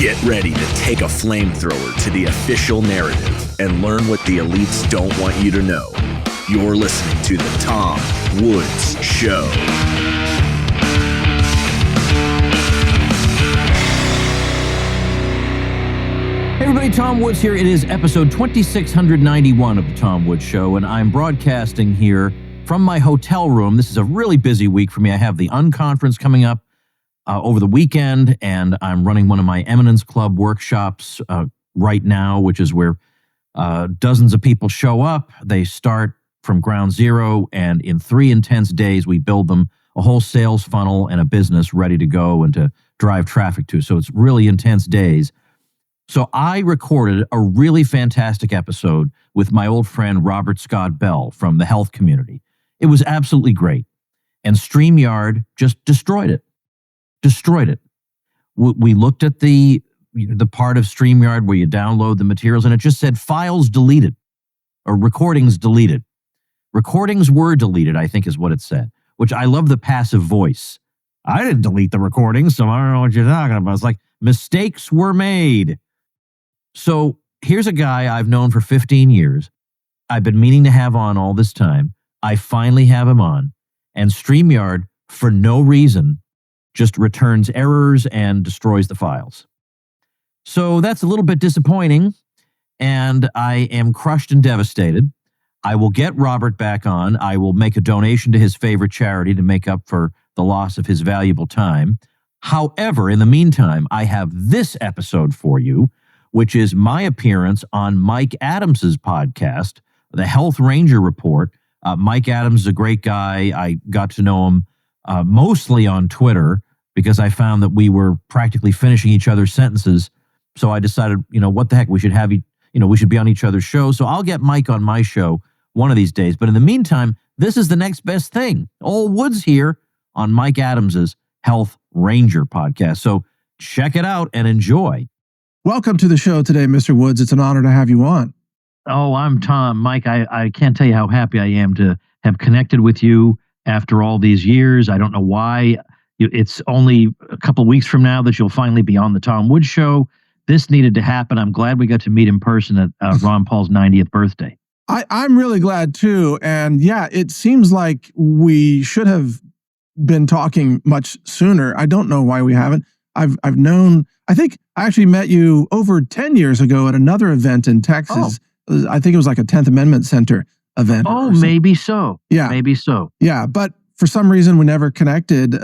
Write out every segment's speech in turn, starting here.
Get ready to take a flamethrower to the official narrative and learn what the elites don't want you to know. You're listening to The Tom Woods Show. Hey everybody, Tom Woods here. It is episode 2691 of The Tom Woods Show, and I'm broadcasting here from my hotel room. This is a really busy week for me. I have the Unconference coming up over the weekend, and I'm running one of my Eminence Club workshops right now, which is where dozens of people show up. They start from ground zero, and in 3 intense days, we build them a whole sales funnel and a business ready to go and to drive traffic to. So it's really intense days. So I recorded a really fantastic episode with my old friend Robert Scott Bell from the health community. It was absolutely great. And StreamYard just destroyed it. We looked at the part of StreamYard where you download the materials, and it just said files deleted or recordings deleted. Recordings were deleted, I think is what it said, which I love the passive voice. I didn't delete the recordings, so I don't know what you're talking about. It's like mistakes were made. So here's a guy I've known for 15 years. I've been meaning to have on all this time. I finally have him on. And StreamYard, for no reason, just returns errors and destroys the files. So that's a little bit disappointing, and I am crushed and devastated. I will get Robert back on. I will make a donation to his favorite charity to make up for the loss of his valuable time. However, in the meantime, I have this episode for you, which is my appearance on Mike Adams's podcast, The Health Ranger Report. Mike Adams is a great guy. I got to know him mostly on Twitter because I found that we were practically finishing each other's sentences. So I decided, what the heck, we should have, we should be on each other's show. So I'll get Mike on my show one of these days. But in the meantime, this is the next best thing. Old Woods here on Mike Adams's Health Ranger podcast. So check it out and enjoy. Welcome to the show today, Mr. Woods. It's an honor to have you on. Oh, I'm Tom. Mike, I can't tell you how happy I am to have connected with you after all these years. I don't know why. It's only a couple of weeks from now that you'll finally be on the Tom Woods Show. This needed to happen. I'm glad we got to meet in person at Ron Paul's 90th birthday. I'm really glad too. And yeah, it seems like we should have been talking much sooner. I don't know why we haven't. I've known, I think I actually met you over 10 years ago at another event in Texas. Oh. I think it was like a 10th Amendment Center event. Oh, maybe so. Yeah. Maybe so. Yeah. But for some reason, we never connected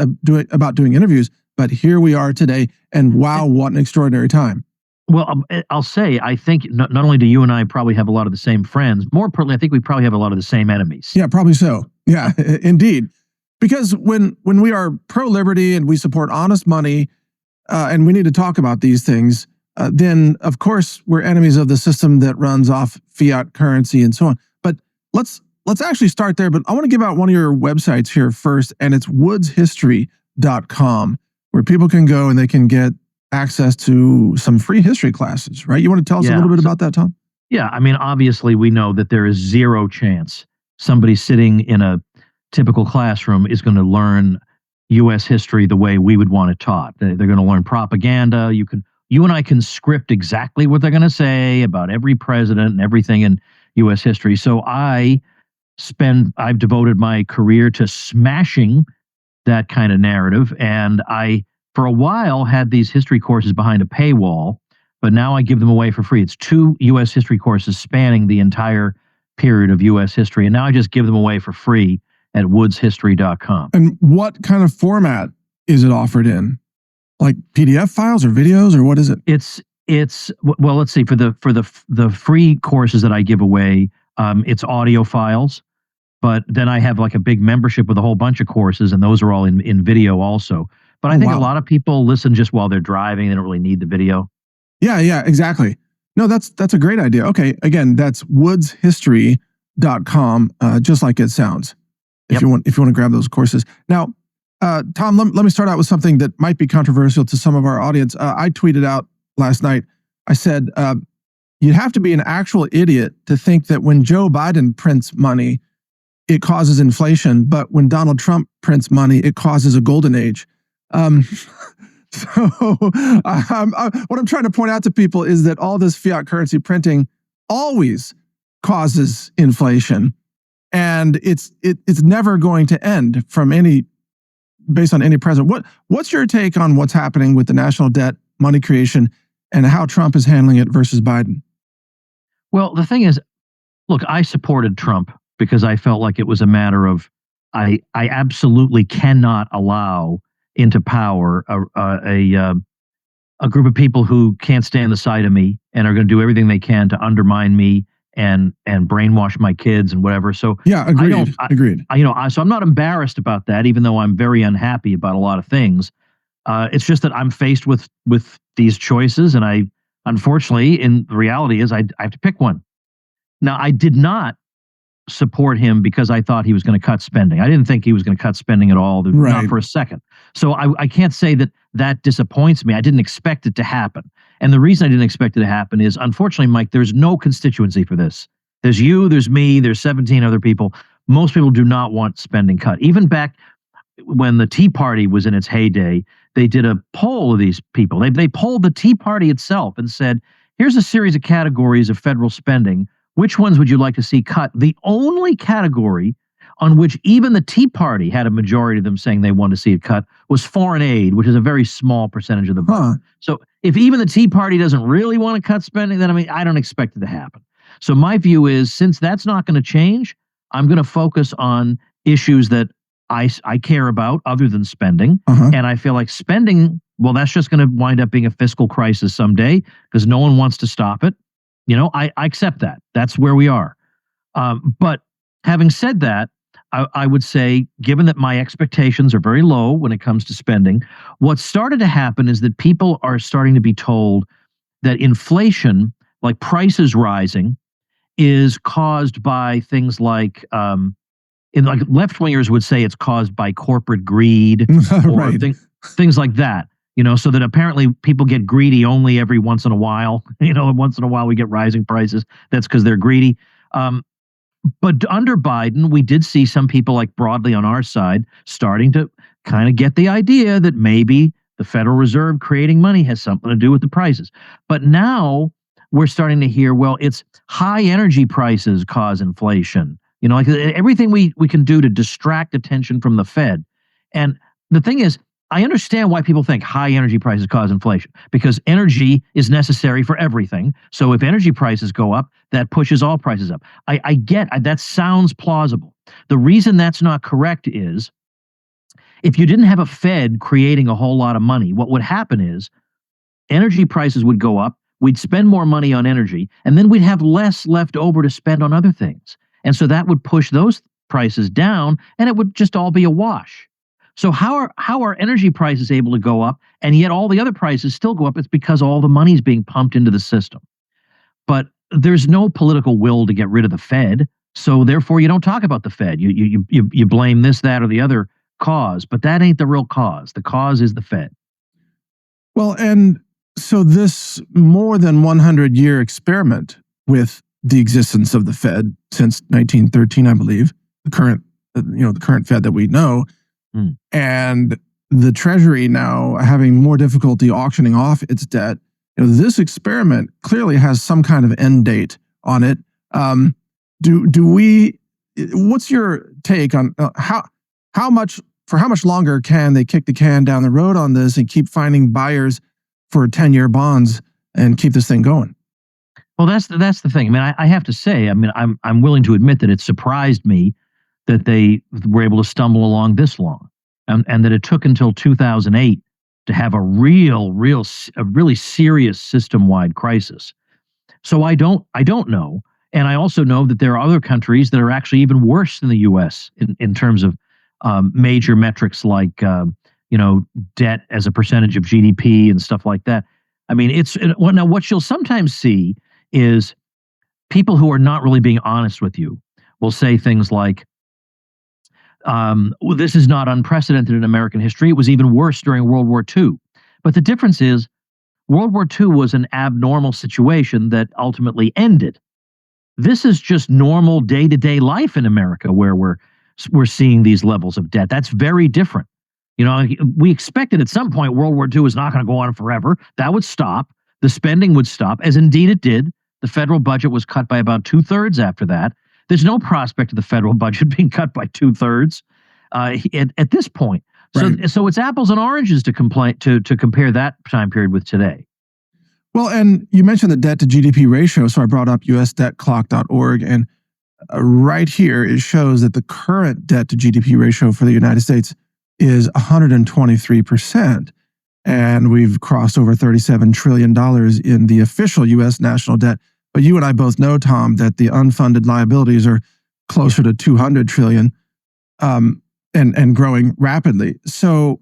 about doing interviews. But here we are today. And wow, what an extraordinary time. Well, I'll say, I think not only do you and I probably have a lot of the same friends, more importantly, I think we probably have a lot of the same enemies. Yeah, probably so. Yeah, indeed. Because when we are pro-liberty and we support honest money, and we need to talk about these things, then of course we're enemies of the system that runs off fiat currency and so on. But let's actually start there. But I want to give out one of your websites here first, and it's woodshistory.com, where people can go and they can get access to some free history classes, right? You want to tell us a little bit about that, Tom? Yeah, I mean, obviously we know that there is zero chance somebody sitting in a typical classroom is going to learn U.S. history the way we would want it taught. They're going to learn propaganda. You and I can script exactly what they're going to say about every president and everything in U.S. history. So I've devoted my career to smashing that kind of narrative. And I, for a while, had these history courses behind a paywall, but now I give them away for free. It's 2 U.S. history courses spanning the entire period of U.S. history. And now I just give them away for free at woodshistory.com. And what kind of format is it offered in? Like PDF files or videos, or what is it? It's well, let's see, for the free courses that I give away, it's audio files, but then I have like a big membership with a whole bunch of courses, and those are all in video also. But I think a lot of people listen just while they're driving. They don't really need the video. Yeah, exactly. No, that's a great idea. Okay, again, that's woodshistory.com, just like it sounds. If you want to grab those courses. Now, Tom, let me start out with something that might be controversial to some of our audience. I tweeted out last night. I said, you'd have to be an actual idiot to think that when Joe Biden prints money, it causes inflation, but when Donald Trump prints money, it causes a golden age. So what I'm trying to point out to people is that all this fiat currency printing always causes inflation, and it's never going to end based on any president. What's your take on what's happening with the national debt, money creation, and how Trump is handling it versus Biden? Well, the thing is, look, I supported Trump because I felt like it was a matter of I absolutely cannot allow into power a group of people who can't stand the sight of me and are going to do everything they can to undermine me and brainwash my kids and whatever. So yeah, agreed. Agreed. So I'm not embarrassed about that, even though I'm very unhappy about a lot of things. It's just that I'm faced with these choices, and I unfortunately, in the reality is, I have to pick one. Now, I did not support him because I thought he was going to cut spending. I didn't think he was going to cut spending at all, not for a second. So I can't say that disappoints me. I didn't expect it to happen. And the reason I didn't expect it to happen is, unfortunately, Mike, there's no constituency for this. There's you, there's me, there's 17 other people. Most people do not want spending cut. Even back when the Tea Party was in its heyday, they did a poll of these people. They polled the Tea Party itself and said, here's a series of categories of federal spending. Which ones would you like to see cut? The only category on which even the Tea Party had a majority of them saying they wanted to see it cut was foreign aid, which is a very small percentage of the budget. So if even the Tea Party doesn't really want to cut spending, then I don't expect it to happen. So my view is, since that's not going to change, I'm going to focus on issues that I care about other than spending. And I feel like spending, well, that's just going to wind up being a fiscal crisis someday because no one wants to stop it. I accept that. That's where we are. But having said that, I would say, given that my expectations are very low when it comes to spending, what started to happen is that people are starting to be told that inflation, like prices rising, is caused by things like, like left-wingers would say it's caused by corporate greed or things like that. So that apparently people get greedy only every once in a while. Once in a while we get rising prices. That's because they're greedy. But under Biden, we did see some people, like broadly on our side, starting to kind of get the idea that maybe the Federal Reserve creating money has something to do with the prices. But now we're starting to hear, well, it's high energy prices cause inflation. Like everything we can do to distract attention from the Fed. And the thing is, I understand why people think high energy prices cause inflation, because energy is necessary for everything. So if energy prices go up, that pushes all prices up. I get that sounds plausible. The reason that's not correct is, if you didn't have a Fed creating a whole lot of money, what would happen is energy prices would go up, we'd spend more money on energy, and then we'd have less left over to spend on other things. And so that would push those prices down, and it would just all be a wash. So how are energy prices able to go up, and yet all the other prices still go up? It's because all the money's being pumped into the system. But there's no political will to get rid of the Fed, so therefore you don't talk about the Fed. You blame this, that, or the other cause, but that ain't the real cause. The cause is the Fed. Well, and so this more than 100-year experiment with the existence of the Fed since 1913, I believe, the current Fed that we know. And the Treasury now having more difficulty auctioning off its debt. This experiment clearly has some kind of end date on it. What's your take on how much longer can they kick the can down the road on this and keep finding buyers for 10-year bonds and keep this thing going? Well, that's the thing. I have to say, I'm willing to admit that it surprised me that they were able to stumble along this long, and that it took until 2008 to have a really serious system-wide crisis. So I don't know, and I also know that there are other countries that are actually even worse than the U.S. in terms of major metrics like debt as a percentage of GDP and stuff like that. Now what you'll sometimes see is people who are not really being honest with you will say things like, well, this is not unprecedented in American history. It was even worse during World War II. But the difference is, World War II was an abnormal situation that ultimately ended. This is just normal day-to-day life in America where we're seeing these levels of debt. That's very different. We expected at some point World War II was not going to go on forever. That would stop. The spending would stop, as indeed it did. The federal budget was cut by about 2/3 after that. There's no prospect of the federal budget being cut by 2/3 at this point. Right. So it's apples and oranges to compare that time period with today. Well, and you mentioned the debt to GDP ratio, so I brought up usdebtclock.org, and right here it shows that the current debt to GDP ratio for the United States is 123%, and we've crossed over $37 trillion in the official U.S. national debt. But you and I both know, Tom, that the unfunded liabilities are closer to 200 trillion and growing rapidly. So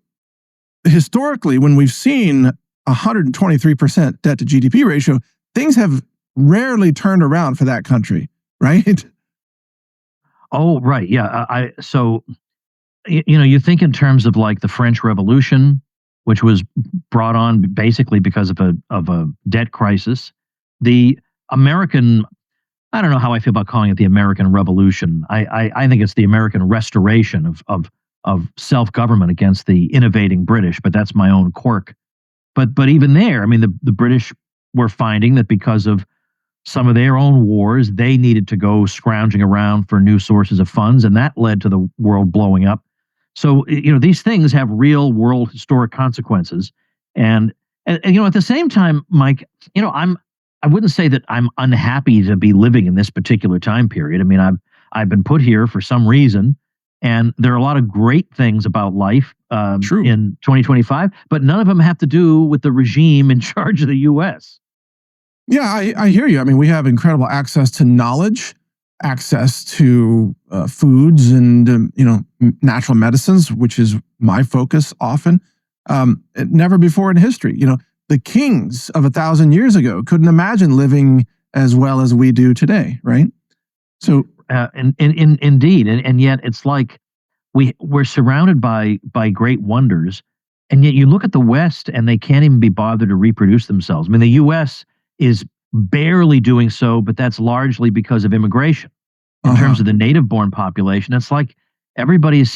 historically, when we've seen 123% debt to GDP ratio, things have rarely turned around for that country, right? Oh, right. Yeah. So, you think in terms of like the French Revolution, which was brought on basically because of a debt crisis. The American, I don't know how I feel about calling it the American Revolution. I think it's the American restoration of self-government against the innovating British, but that's my own quirk. But even there, I mean, the British were finding that because of some of their own wars, they needed to go scrounging around for new sources of funds, and that led to the world blowing up. So, these things have real world historic consequences. And at the same time, Mike, I wouldn't say that I'm unhappy to be living in this particular time period. I mean, I've been put here for some reason, and there are a lot of great things about life in 2025, but none of them have to do with the regime in charge of the U.S. Yeah, I hear you. I mean, we have incredible access to knowledge, access to foods and, natural medicines, which is my focus often. Never before in history, the kings of 1,000 years ago couldn't imagine living as well as we do today, right? So, indeed, and yet it's like we're surrounded by great wonders, and yet you look at the West and they can't even be bothered to reproduce themselves. I mean, the U.S. is barely doing so, but that's largely because of immigration. In terms of the native-born population, it's like everybody's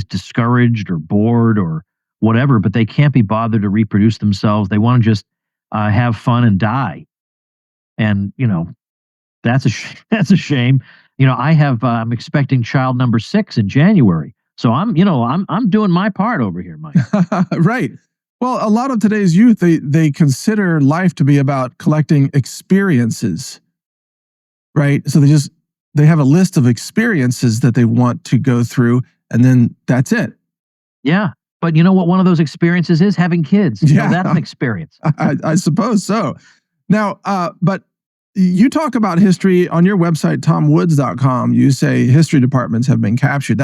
discouraged or bored or whatever, but they can't be bothered to reproduce themselves. They want to just have fun and die, and that's a shame. I'm expecting child number 6 in January, so I'm doing my part over here, Mike. Right. Well, a lot of today's youth, they consider life to be about collecting experiences, right? So they have a list of experiences that they want to go through, and then that's it. Yeah. But you know what one of those experiences is? Having kids. That's an experience. I suppose so. Now, but you talk about history on your website, tomwoods.com. You say history departments have been captured.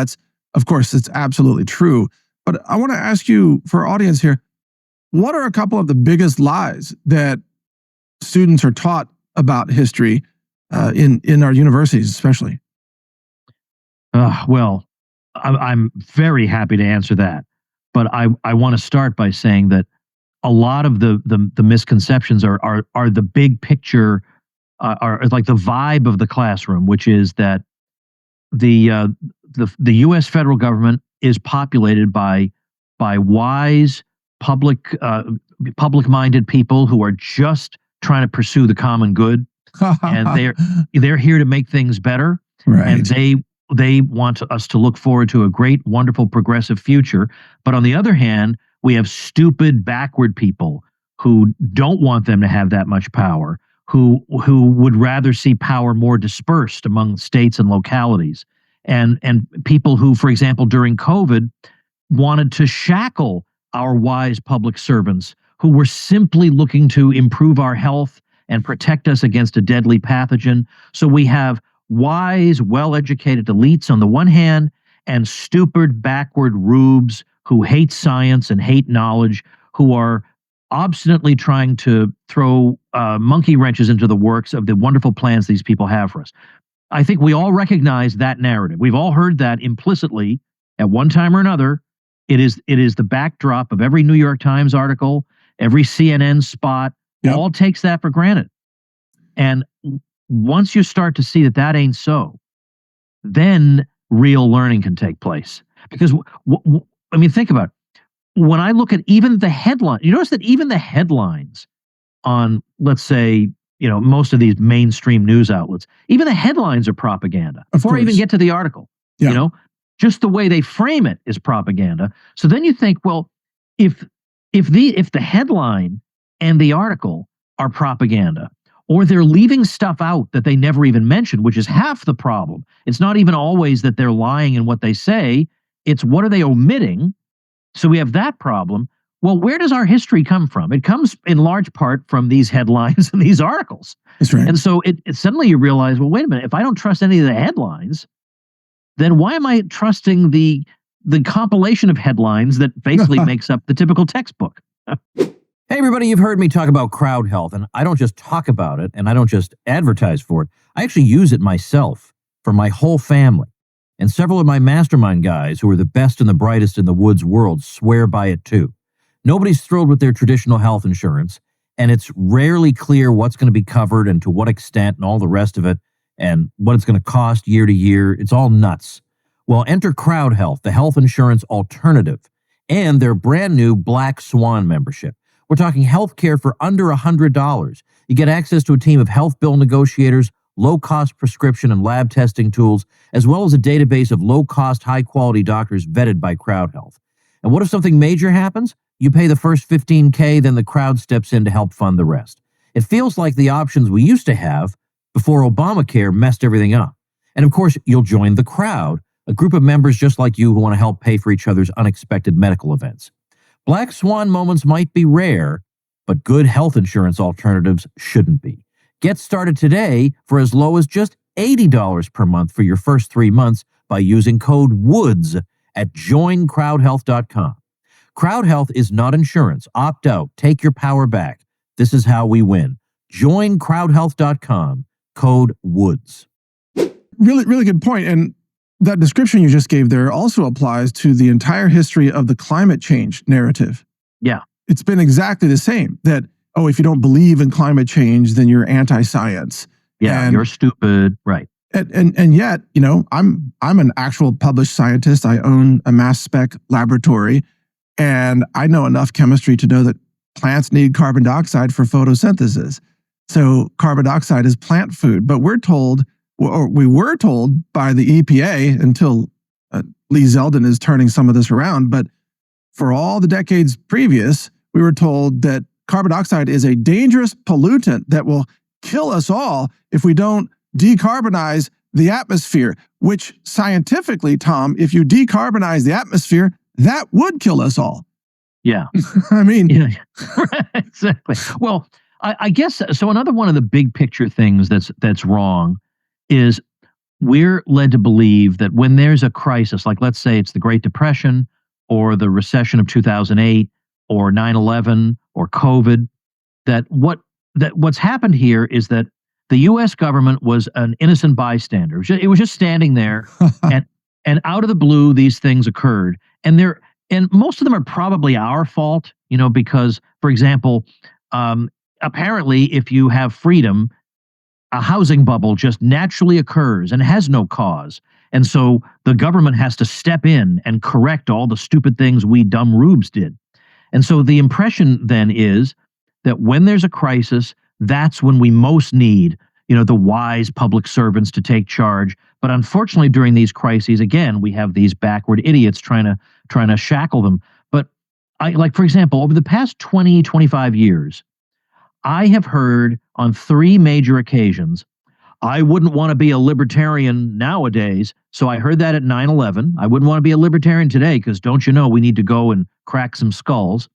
Of course, it's absolutely true. But I want to ask you, for our audience here, what are a couple of the biggest lies that students are taught about history in our universities, especially? Well, I'm very happy to answer that. But I want to start by saying that a lot of the misconceptions are the big picture, are like the vibe of the classroom, which is that the U.S. federal government is populated by wise, public-minded people who are just trying to pursue the common good, and they're here to make things better, right. And they want us to look forward to a great, wonderful, progressive future. But on the other hand, we have stupid, backward people who don't want them to have that much power, who would rather see power more dispersed among states and localities, and people who, for example, during COVID, wanted to shackle our wise public servants who were simply looking to improve our health and protect us against a deadly pathogen. So we have wise, well-educated elites on the one hand, and stupid, backward rubes who hate science and hate knowledge, who are obstinately trying to throw monkey wrenches into the works of the wonderful plans these people have for us. I think we all recognize that narrative. We've all heard that implicitly at one time or another. It is the backdrop of every New York Times article, every CNN spot. Yep. All takes that for granted. And once you start to see that ain't so, then real learning can take place. Because I mean, think about it. When I look at even the headline, you notice that even the headlines on, let's say, most of these mainstream news outlets, even the headlines are propaganda before I even get to the article. Yeah. Just the way they frame it is propaganda. So then you think, well, if the headline and the article are propaganda, or they're leaving stuff out that they never even mentioned, which is half the problem. It's not even always that they're lying in what they say. It's what are they omitting? So we have that problem. Well, where does our history come from? It comes in large part from these headlines and these articles. That's right. And so it suddenly you realize, well, wait a minute, if I don't trust any of the headlines, then why am I trusting the compilation of headlines that basically makes up the typical textbook? Hey, everybody, you've heard me talk about crowd health, and I don't just talk about it, and I don't just advertise for it. I actually use it myself for my whole family. And several of my mastermind guys, who are the best and the brightest in the woods world, swear by it too. Nobody's thrilled with their traditional health insurance, and it's rarely clear what's going to be covered and to what extent and all the rest of it, and what it's going to cost year to year. It's all nuts. Well, enter Crowd Health, the health insurance alternative, and their brand new Black Swan membership. We're talking health care for under $100. You get access to a team of health bill negotiators, low-cost prescription and lab testing tools, as well as a database of low-cost, high-quality doctors vetted by Crowd Health. And what if something major happens? You pay the first $15K, then the crowd steps in to help fund the rest. It feels like the options we used to have before Obamacare messed everything up. And of course, you'll join the crowd, a group of members just like you who want to help pay for each other's unexpected medical events. Black Swan moments might be rare, but good health insurance alternatives shouldn't be. Get started today for as low as just $80 per month for your first 3 months by using code WOODS at joincrowdhealth.com. Crowd Health is not insurance. Opt out. Take your power back. This is how we win. Joincrowdhealth.com, code WOODS. Really, really good point. And that description you just gave there also applies to the entire history of the climate change narrative. Yeah. It's been exactly the same, that, oh, if you don't believe in climate change, then you're anti-science. Yeah, and you're stupid. Right. And yet, I'm an actual published scientist. I own a mass spec laboratory, and I know enough chemistry to know that plants need carbon dioxide for photosynthesis. So carbon dioxide is plant food, but we're told, or we were told by the EPA until Lee Zeldin is turning some of this around, but for all the decades previous, we were told that carbon dioxide is a dangerous pollutant that will kill us all if we don't decarbonize the atmosphere, which scientifically, Tom, if you decarbonize the atmosphere, that would kill us all. Yeah. I mean, yeah. Exactly. Well, I guess, so another one of the big picture things that's wrong is we're led to believe that when there's a crisis, like let's say it's the Great Depression or the recession of 2008 or 9/11 or COVID, that what's happened here is that the U.S. government was an innocent bystander. It was just standing there, and out of the blue, these things occurred, and most of them are probably our fault, because, for example, apparently, if you have freedom, a housing bubble just naturally occurs and has no cause. And so the government has to step in and correct all the stupid things we dumb rubes did. And so the impression then is that when there's a crisis, that's when we most need, the wise public servants to take charge. But unfortunately, during these crises, again, we have these backward idiots trying to shackle them. But for example, over the past 20, 25 years, I have heard on 3 major occasions, I wouldn't want to be a libertarian nowadays. So I heard that at 9/11. I wouldn't want to be a libertarian today because don't you know we need to go and crack some skulls.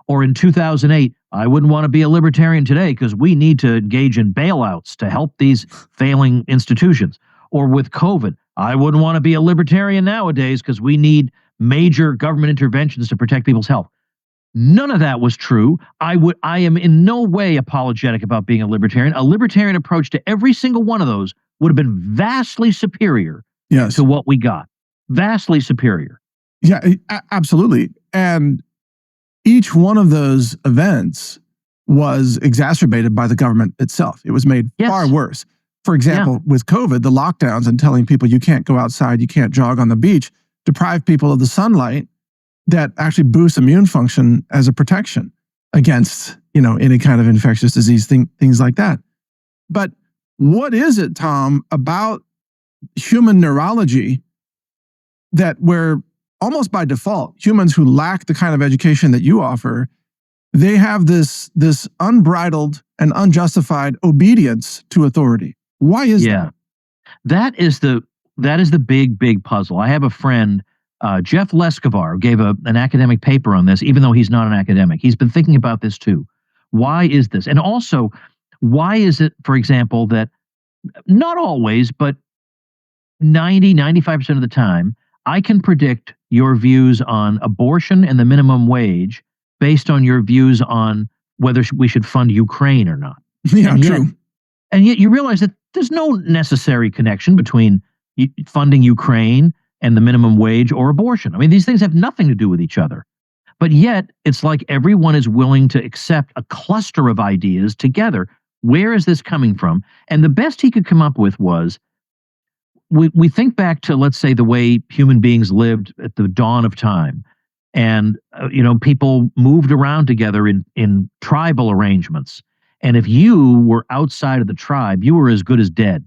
Or in 2008, I wouldn't want to be a libertarian today because we need to engage in bailouts to help these failing institutions. Or with COVID, I wouldn't want to be a libertarian nowadays because we need major government interventions to protect people's health. None of that was true. I am in no way apologetic about being a libertarian. A libertarian approach to every single one of those would have been vastly superior to what we got. Vastly superior. Yeah, absolutely. And each one of those events was exacerbated by the government itself. It was made far worse. For example, with COVID, the lockdowns and telling people you can't go outside, you can't jog on the beach, deprive people of the sunlight that actually boosts immune function as a protection against, any kind of infectious disease, things like that. But what is it, Tom, about human neurology that we're almost by default, humans who lack the kind of education that you offer, they have this unbridled and unjustified obedience to authority? Why is that? That is the big puzzle. I have a friend, Jeff Leskovar, gave an academic paper on this, even though he's not an academic. He's been thinking about this too. Why is this? And also, why is it, for example, that not always, but 95% of the time, I can predict your views on abortion and the minimum wage based on your views on whether we should fund Ukraine or not. Yeah, true. And yet you realize that there's no necessary connection between funding Ukraine and the minimum wage or abortion. I mean, these things have nothing to do with each other. But yet, it's like everyone is willing to accept a cluster of ideas together. Where is this coming from? And the best he could come up with was, we think back to, let's say, the way human beings lived at the dawn of time. And, people moved around together in tribal arrangements. And if you were outside of the tribe, you were as good as dead.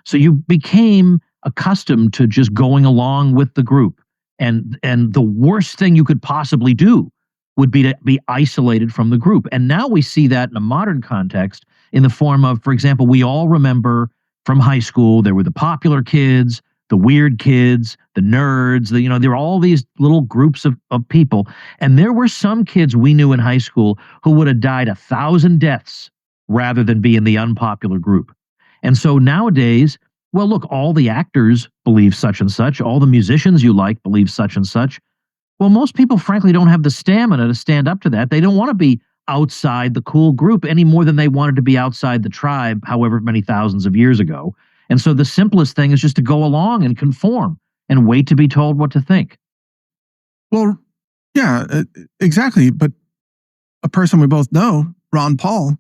So you became accustomed to just going along with the group. And the worst thing you could possibly do would be to be isolated from the group. And now we see that in a modern context in the form of, for example, we all remember from high school, there were the popular kids, the weird kids, the nerds, there were all these little groups of people. And there were some kids we knew in high school who would have died 1,000 deaths rather than be in the unpopular group. And so nowadays, well, look, all the actors believe such and such. All the musicians you like believe such and such. Well, most people, frankly, don't have the stamina to stand up to that. They don't want to be outside the cool group any more than they wanted to be outside the tribe, however many thousands of years ago. And so the simplest thing is just to go along and conform and wait to be told what to think. Well, yeah, exactly. But a person we both know, Ron Paul,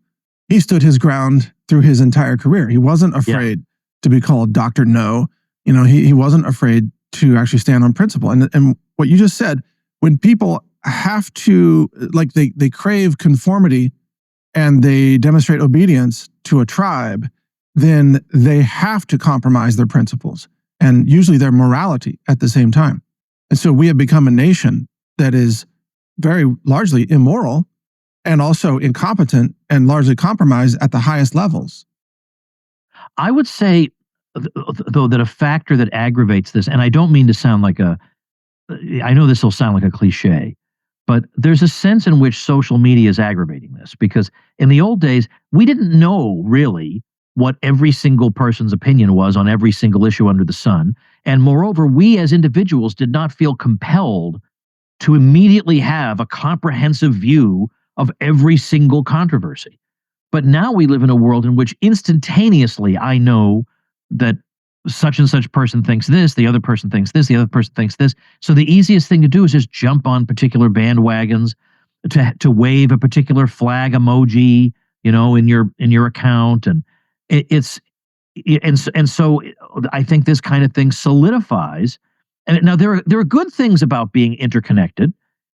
he stood his ground through his entire career. He wasn't afraid to be called Dr. No. He wasn't afraid to actually stand on principle. And what you just said, when people have to, like they crave conformity and they demonstrate obedience to a tribe, then they have to compromise their principles and usually their morality at the same time. And so we have become a nation that is very largely immoral and also incompetent and largely compromised at the highest levels. I would say, though, that a factor that aggravates this, and I don't mean to sound like I know this will sound like a cliche, but there's a sense in which social media is aggravating this, because in the old days, we didn't know really what every single person's opinion was on every single issue under the sun. And moreover, we as individuals did not feel compelled to immediately have a comprehensive view of every single controversy. But now we live in a world in which instantaneously I know that such and such person thinks this, the other person thinks this, the other person thinks this. So the easiest thing to do is just jump on particular bandwagons, to wave a particular flag emoji, in your account, and so I think this kind of thing solidifies. And now there are good things about being interconnected.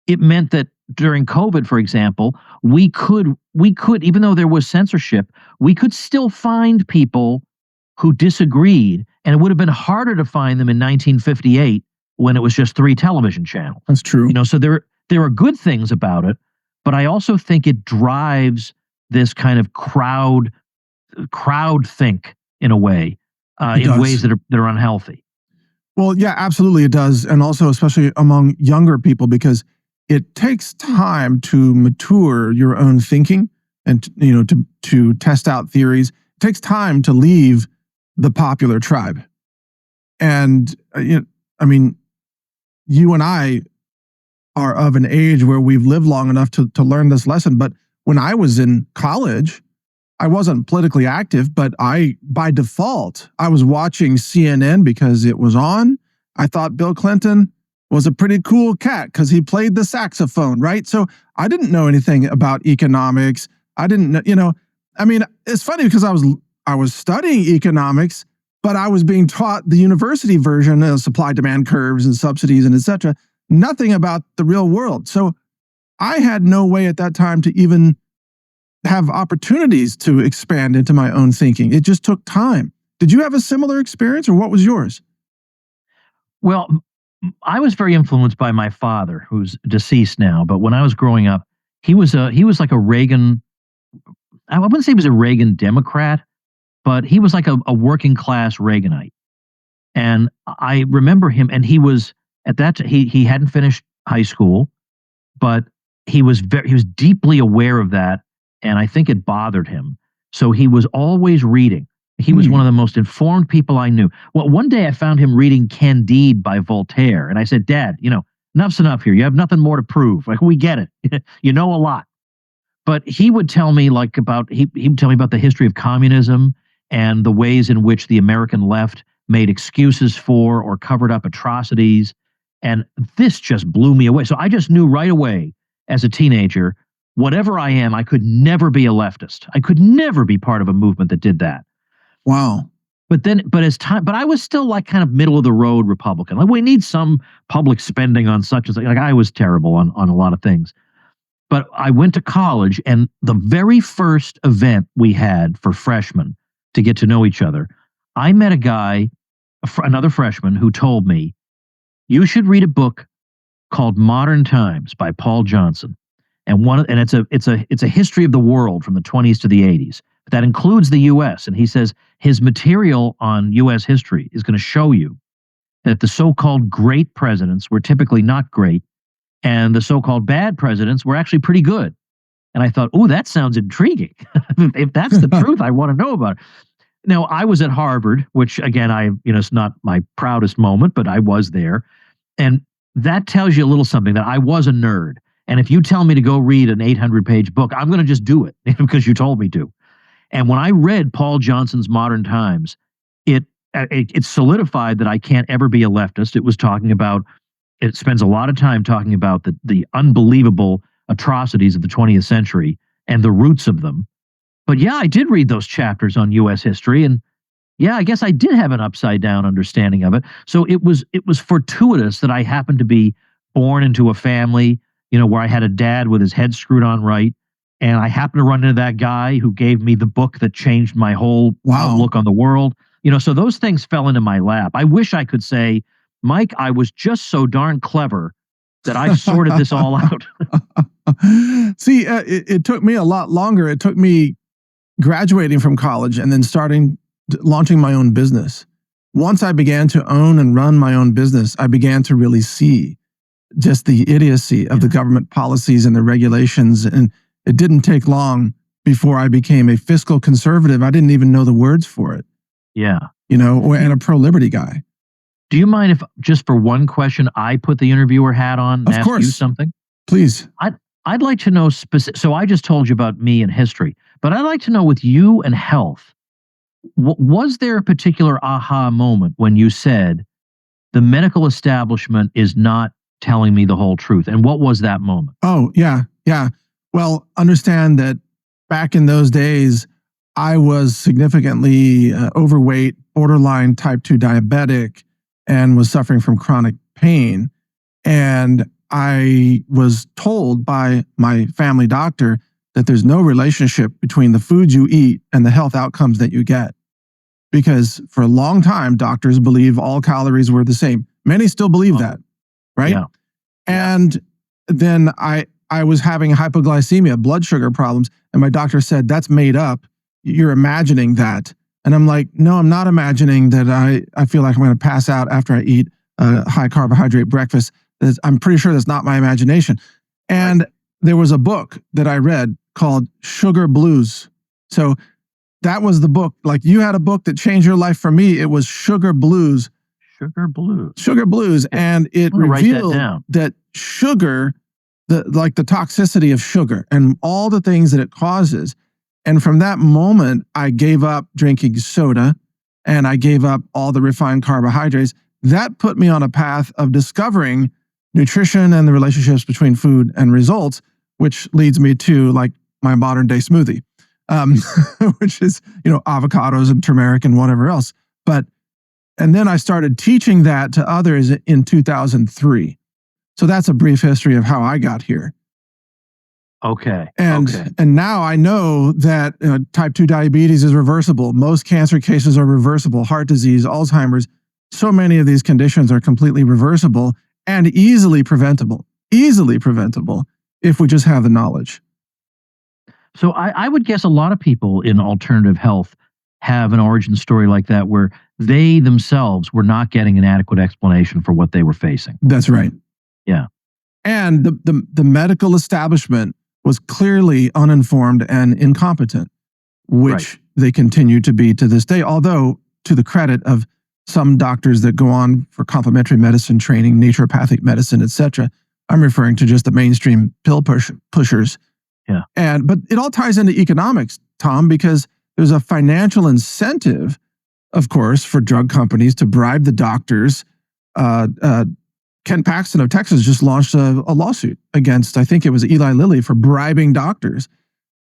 It meant that during COVID, for example, we could, even though there was censorship, we could still find people who disagreed, and it would have been harder to find them in 1958 when it was just 3 television channels. That's true. So there are good things about it, but I also think it drives this kind of crowd think in a way, in ways that are unhealthy. Well, yeah, absolutely it does. And also especially among younger people, because it takes time to mature your own thinking and, to test out theories. It takes time to leave the popular tribe. And, you and I are of an age where we've lived long enough to learn this lesson. But when I was in college, I wasn't politically active, but by default, I was watching CNN because it was on. I thought Bill Clinton was a pretty cool cat because he played the saxophone, right? So I didn't know anything about economics. I didn't know, it's funny because I was studying economics, but I was being taught the university version of supply-demand curves and subsidies and et cetera. nothing about the real world. So I had no way at that time to even have opportunities to expand into my own thinking. It just took time. Did you have a similar experience, or what was yours? Well, I was very influenced by my father, who's deceased now. But when I was growing up, he was like a Reagan. I wouldn't say he was a Reagan Democrat, but he was like a working class Reaganite. And I remember him, and he was at that he hadn't finished high school, but he was deeply aware of that, and I think it bothered him. So he was always reading. He was one of the most informed people I knew. Well, one day I found him reading Candide by Voltaire, and I said, "Dad, enough's enough here. You have nothing more to prove. Like, we get it. You know a lot." But he would tell me he would tell me about the history of communism and the ways in which the American left made excuses for or covered up atrocities. And this just blew me away. So I just knew right away as a teenager, whatever I am, I could never be a leftist. I could never be part of a movement that did that. Wow. But I was still like kind of middle of the road Republican. Like, we need some public spending on such as, like, I was terrible on a lot of things. But I went to college, and the very first event we had for freshmen to get to know each other, I met a guy, another freshman, who told me, "You should read a book called Modern Times by Paul Johnson." And it's a history of the world from the 20s to the 80s. That includes the U.S. And he says his material on U.S. history is going to show you that the so-called great presidents were typically not great, and the so-called bad presidents were actually pretty good. And I thought, "Oh, that sounds intriguing." If that's the truth, I want to know about it. Now, I was at Harvard, which, again, it's not my proudest moment, but I was there. And that tells you a little something, that I was a nerd. And if you tell me to go read an 800-page book, I'm going to just do it because you told me to. And when I read Paul Johnson's Modern Times, it solidified that I can't ever be a leftist. It spends a lot of time talking about the unbelievable atrocities of the 20th century and the roots of them. But yeah, I did read those chapters on U.S. history, and yeah, I guess I did have an upside down understanding of it. So it was fortuitous that I happened to be born into a family, where I had a dad with his head screwed on right. And I happened to run into that guy who gave me the book that changed my whole outlook on the world. So those things fell into my lap. I wish I could say, "Mike, I was just so darn clever that I sorted this all out." See, it took me a lot longer. It took me graduating from college and then launching my own business. Once I began to own and run my own business, I began to really see just the idiocy of the government policies and the regulations. And it didn't take long before I became a fiscal conservative. I didn't even know the words for it. Yeah. And a pro-liberty guy. Do you mind if, just for one question, I put the interviewer hat on and ask you something? Please. I'd like to know so I just told you about me and history, but I'd like to know, with you and health, was there a particular aha moment when you said, the medical establishment is not telling me the whole truth? And what was that moment? Oh, yeah. Well, understand that back in those days, I was significantly overweight, borderline type 2 diabetic, and was suffering from chronic pain. And I was told by my family doctor that there's no relationship between the foods you eat and the health outcomes that you get. Because for a long time, doctors believe all calories were the same. Many still believe that, right? Yeah. And then I was having hypoglycemia, blood sugar problems, and my doctor said, "That's made up. You're imagining that." And I'm like, "No, I'm not imagining that. I feel like I'm going to pass out after I eat a high carbohydrate breakfast. I'm pretty sure that's not my imagination." And there was a book that I read called Sugar Blues. So that was the book. Like, you had a book that changed your life. For me, it was Sugar Blues. Sugar Blues. Sugar Blues. And it revealed that sugar, the toxicity of sugar and all the things that it causes. And from that moment, I gave up drinking soda, and I gave up all the refined carbohydrates. That put me on a path of discovering nutrition and the relationships between food and results, which leads me to my modern day smoothie, which is, avocados and turmeric and whatever else. And then I started teaching that to others in 2003. So that's a brief history of how I got here. Okay. And now I know that type 2 diabetes is reversible. Most cancer cases are reversible. Heart disease, Alzheimer's, so many of these conditions are completely reversible and easily preventable if we just have the knowledge. So I would guess a lot of people in alternative health have an origin story like that where they themselves were not getting an adequate explanation for what they were facing. That's right. Yeah. And the medical establishment was clearly uninformed and incompetent, which they continue to be to this day, although to the credit of some doctors that go on for complementary medicine training, naturopathic medicine, etc. I'm referring to just the mainstream pill pushers. Yeah. But it all ties into economics, Tom, because there's a financial incentive, of course, for drug companies to bribe the doctors. Ken Paxton of Texas just launched a lawsuit against, I think it was Eli Lilly, for bribing doctors.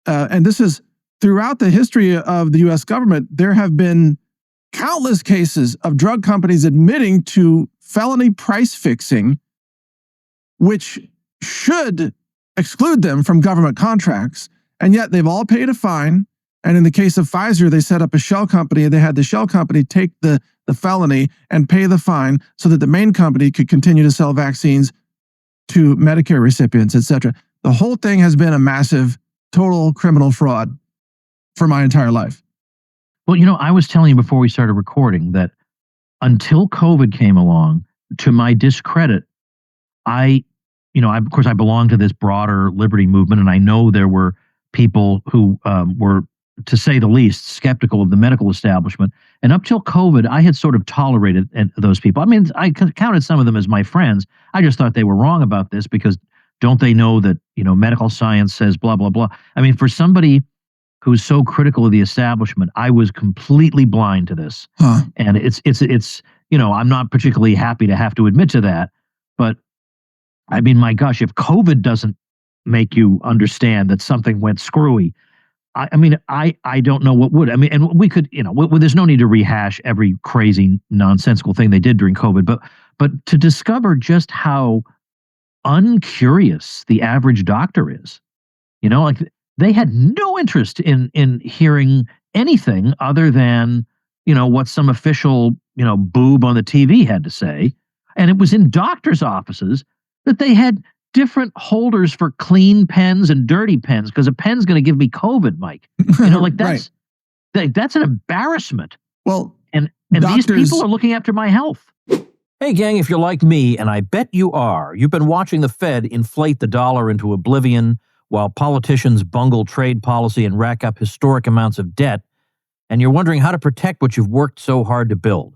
And this is throughout the history of the U.S. government, there have been countless cases of drug companies admitting to felony price fixing, which should exclude them from government contracts. And yet they've all paid a fine. And in the case of Pfizer, they set up a shell company. They had the shell company take the felony and pay the fine so that the main company could continue to sell vaccines to Medicare recipients, etc. The whole thing has been a massive, total criminal fraud for my entire life. Well, I was telling you before we started recording that until COVID came along, to my discredit, of course, I belong to this broader liberty movement, and I know there were people who were, to say the least, skeptical of the medical establishment. And up till COVID, I had sort of tolerated those people. I mean, I counted some of them as my friends. I just thought they were wrong about this because don't they know that, medical science says blah, blah, blah. I mean, for somebody who's so critical of the establishment, I was completely blind to this. Huh. And it's I'm not particularly happy to have to admit to that. But I mean, my gosh, if COVID doesn't make you understand that something went screwy, I don't know what would. I mean, and we could, there's no need to rehash every crazy, nonsensical thing they did during COVID, but to discover just how uncurious the average doctor is, like they had no interest in hearing anything other than, what some official, boob on the TV had to say. And it was in doctors' offices that they had different holders for clean pens and dirty pens because a pen's going to give me COVID, Mike. That's that's an embarrassment. Well, and doctors, these people are looking after my health. Hey, gang, if you're like me, and I bet you are, you've been watching the Fed inflate the dollar into oblivion while politicians bungle trade policy and rack up historic amounts of debt, and you're wondering how to protect what you've worked so hard to build.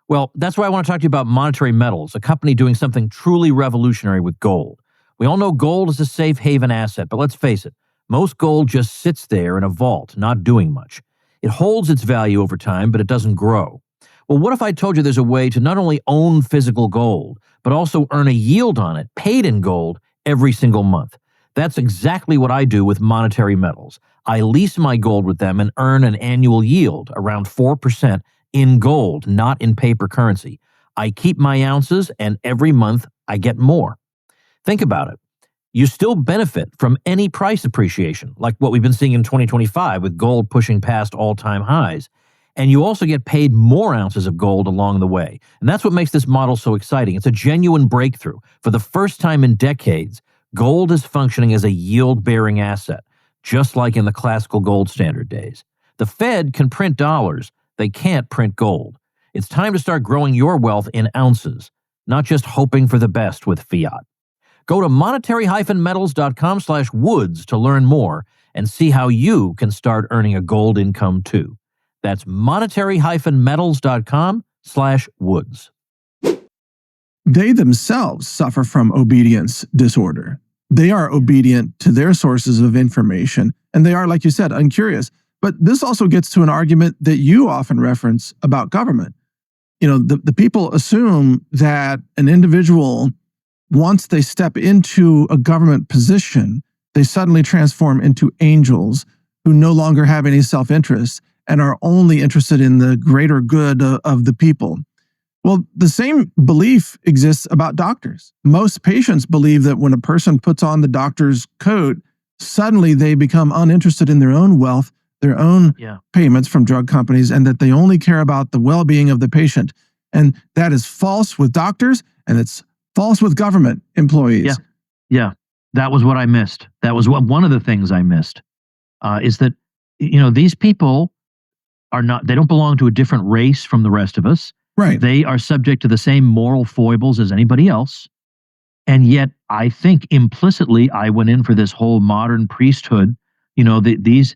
Well, that's why I want to talk to you about Monetary Metals, a company doing something truly revolutionary with gold. We all know gold is a safe haven asset, but let's face it, most gold just sits there in a vault, not doing much. It holds its value over time, but it doesn't grow. Well, what if I told you there's a way to not only own physical gold, but also earn a yield on it, paid in gold, every single month? That's exactly what I do with Monetary Metals. I lease my gold with them and earn an annual yield, around 4%, in gold, not in paper currency. I keep my ounces, and every month I get more. Think about it. You still benefit from any price appreciation, like what we've been seeing in 2025 with gold pushing past all-time highs. And you also get paid more ounces of gold along the way. And that's what makes this model so exciting. It's a genuine breakthrough. For the first time in decades, gold is functioning as a yield-bearing asset, just like in the classical gold standard days. The Fed can print dollars. They can't print gold. It's time to start growing your wealth in ounces, not just hoping for the best with fiat. Go to monetary-metals.com/woods to learn more and see how you can start earning a gold income too. That's monetary-metals.com/woods. They themselves suffer from obedience disorder. They are obedient to their sources of information, and they are, like you said, uncurious. But this also gets to an argument that you often reference about government. The people assume that an individual, once they step into a government position, they suddenly transform into angels who no longer have any self-interest and are only interested in the greater good of the people. Well, the same belief exists about doctors. Most patients believe that when a person puts on the doctor's coat, suddenly they become uninterested in their own wealth, their own payments from drug companies, and that they only care about the well-being of the patient. And that is false with doctors, and it's false with government employees. Yeah, that was what I missed. That was one of the things I missed, is that, these people they don't belong to a different race from the rest of us. Right. They are subject to the same moral foibles as anybody else. And yet, I think implicitly, I went in for this whole modern priesthood. These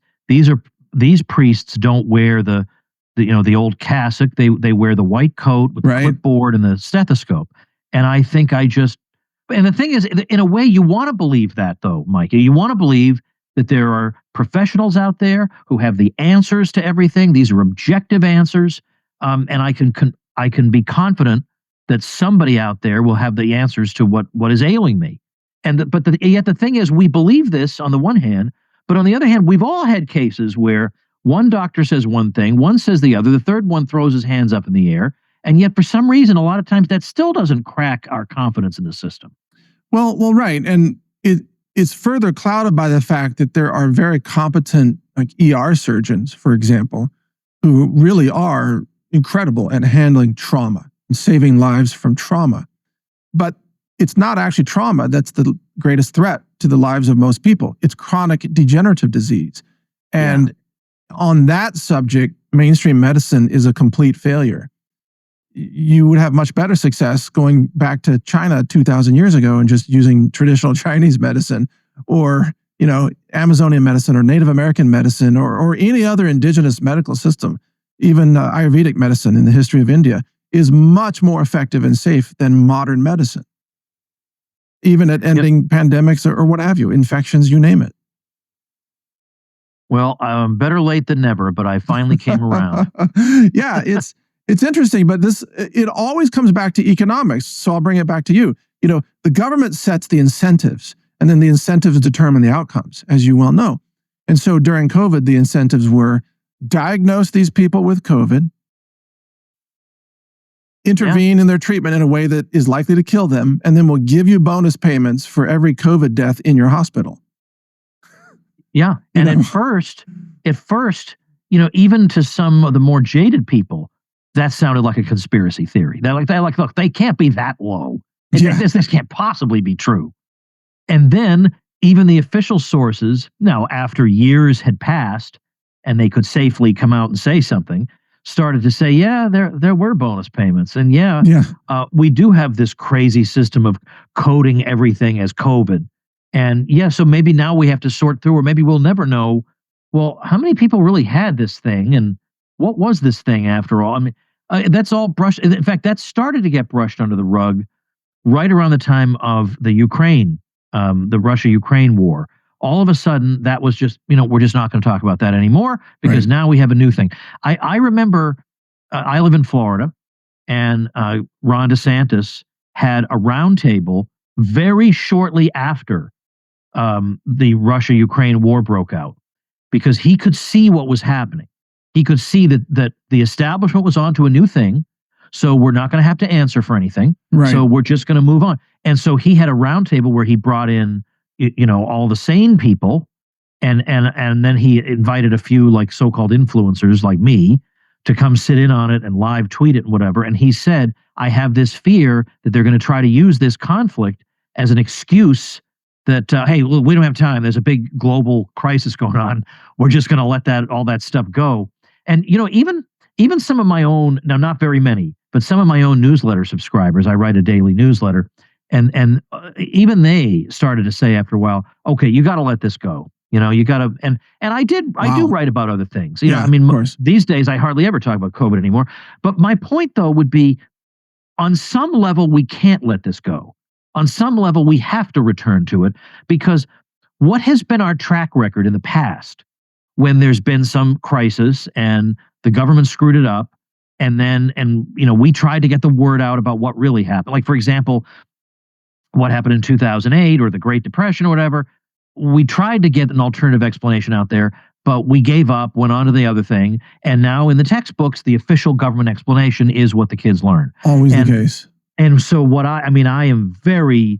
priests don't wear the old cassock. They wear the white coat with the clipboard and the stethoscope. And I think and the thing is, in a way, you want to believe that, though, Mike. You want to believe that there are professionals out there who have the answers to everything. These are objective answers, and I can be confident that somebody out there will have the answers to what is ailing me. Yet the thing is, we believe this on the one hand, but on the other hand, we've all had cases where one doctor says one thing, one says the other, the third one throws his hands up in the air, and yet for some reason, a lot of times that still doesn't crack our confidence in the system. Well, right, and it's further clouded by the fact that there are very competent, like ER surgeons, for example, who really are incredible at handling trauma and saving lives from trauma. But it's not actually trauma that's the greatest threat to the lives of most people. It's chronic degenerative disease. And on that subject, mainstream medicine is a complete failure. You would have much better success going back to China 2,000 years ago and just using traditional Chinese medicine, or Amazonian medicine, or Native American medicine, or any other indigenous medical system. Even Ayurvedic medicine in the history of India is much more effective and safe than modern medicine, even at ending pandemics or what have you, infections, you name it. Well, better late than never, but I finally came around. Yeah, it's interesting, but it always comes back to economics. So I'll bring it back to you. The government sets the incentives, and then the incentives determine the outcomes, as you well know. And so during COVID, the incentives were diagnose these people with COVID, intervene in their treatment in a way that is likely to kill them, and then we'll give you bonus payments for every COVID death in your hospital. Yeah. And at first, even to some of the more jaded people, that sounded like a conspiracy theory. They're like, look, they can't be that low. This can't possibly be true. And then even the official sources, now after years had passed and they could safely come out and say something, started to say, there were bonus payments. And we do have this crazy system of coding everything as COVID. And so maybe now we have to sort through, or maybe we'll never know, well, how many people really had this thing, and what was this thing after all? I mean, that's all brushed. In fact, that started to get brushed under the rug right around the time of the Russia-Ukraine war. All of a sudden, that was just, we're just not going to talk about that anymore, because now we have a new thing. I remember, I live in Florida, and Ron DeSantis had a roundtable very shortly after the Russia-Ukraine war broke out, because he could see what was happening. He could see that the establishment was onto a new thing, so we're not going to have to answer for anything. Right. So we're just going to move on. And so he had a roundtable where he brought in, all the sane people, and then he invited a few like so-called influencers like me to come sit in on it and live tweet it and whatever. And he said, I have this fear that they're going to try to use this conflict as an excuse that, hey, we don't have time. There's a big global crisis going on. We're just going to let all that stuff go. And, even some of my own, now not very many, but some of my own newsletter subscribers, I write a daily newsletter, and even they started to say after a while, okay, you got to let this go. You got to, and I do write about other things. These days I hardly ever talk about COVID anymore. But my point though would be, on some level, we can't let this go. On some level, we have to return to it, because what has been our track record in the past when there's been some crisis and the government screwed it up, and we tried to get the word out about what really happened. Like, for example, what happened in 2008 or the Great Depression or whatever. We tried to get an alternative explanation out there. but we gave up, went on to the other thing, and now in the textbooks, the official government explanation is what the kids learn. Always the case. And so I am very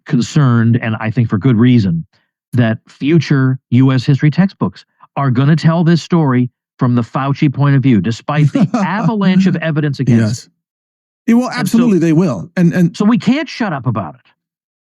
concerned, and I think for good reason, that future U.S. history textbooks are going to tell this story from the Fauci point of view, despite the avalanche of evidence against it. Yeah, well, absolutely, they will. And so we can't shut up about it.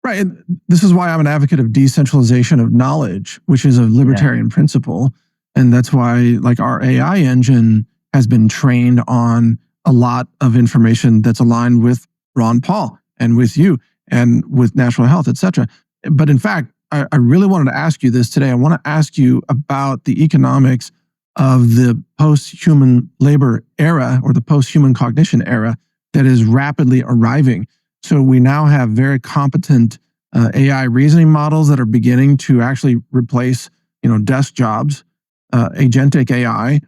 Right. And this is why I'm an advocate of decentralization of knowledge, which is a libertarian principle. And that's why, like, our AI engine has been trained on a lot of information that's aligned with Ron Paul and with you and with natural health, et cetera. But in fact, I really wanted to ask you this today. I want to ask you about the economics of the post-human labor era, or the post-human cognition era, that is rapidly arriving. So we now have very competent AI reasoning models that are beginning to actually replace, desk jobs, agentic AI.